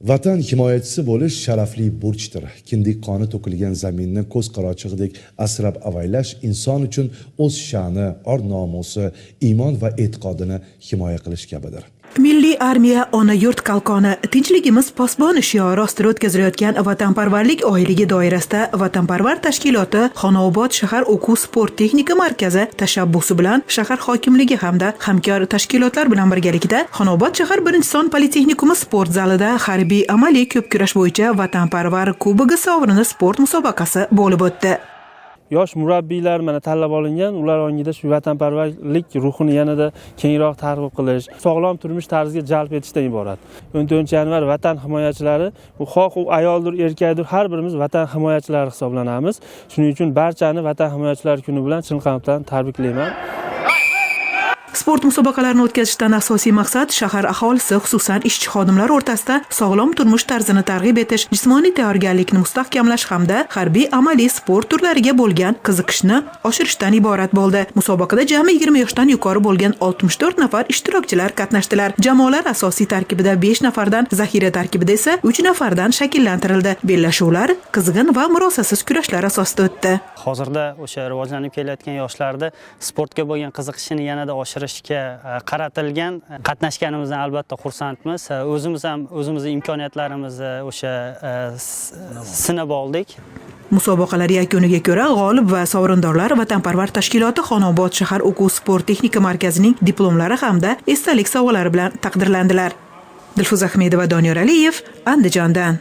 Vatan himoyachisi bo'lish sharafli burchdir. Kindik qoni to'kilgan zaminni ko'z qarachig'idek asrab avaylash inson uchun o'z sha'ni, or-nomusi, iymon va e'tiqodini himoya qilish kabidir. Milliy armiya ona yurt qalqoni, tinchligimiz posboni shiori ostida o'tkazilayotgan vatanparvarlik oyligi doirasida Vatanparvar tashkiloti Xonobod shahar o'quv sport texnika markazi tashabbusi bilan shahar hokimligi hamda hamkor tashkilotlar bilan birgalikda Xonobod shahar 1-son politexnikumi sport zalida harbiy amaliy ko'p kurash bo'yicha Vatanparvar kubogi sovrini sport musobaqasi bo'lib o'tdi. Yosh murabbiylar mana tanlab olingan, ular ongida shu vatanparvarlik ruhini yanada kengroq targ'ib qilish, sog'lom turmush tarziga jalb etishdan iborat. 14-yanvar vatan himoyachilari, bu xoh u ayoldir, erkakdir, har birimiz vatan himoyachilari hisoblanamiz. Shuning uchun barchani vatan himoyachilari kuni bilan chin qalbdan tabriklayman. Sport musobaqalarini o'tkazishdan asosiy maqsad shahar aholisi, xususan ishchi xodimlar o'rtasida sog'lom turmush tarzini targ'ib etish, jismoniy tayyorgarlikni mustahkamlash hamda harbiy amaliy sport turlariga bo'lgan qiziqishni oshirishdan iborat bo'ldi. Musobaqada jami 20 yoshdan yuqori bo'lgan 64 nafar ishtirokchilar qatnashdilar. Jamoalar asosiy tarkibida 5 nafardan, zaxira tarkibida esa 3 nafardan shakllantirildi. Bellashuvlar qizg'in va murosasiz kurashlar asosida o'tdi. Hozirda o'sha rivojlanib kelayotgan yoshlarda sportga bo'lgan qiziqishini yanada oshirishga qaratilgan. Qatnashganimizdan albatta xursandmiz. O'zimiz imkoniyatlarimizni o'sha sinab oldik. Musobaqalar yakuniga ko'ra g'olib va sovrindorlar Vatanparvar tashkiloti Xonobod shahar o'quv sport texnika markazining diplomlari hamda esdalik sovg'alari bilan taqdirlandilar. Dilfuza Ahmedova, Doniyor Aliyev, Andijondan.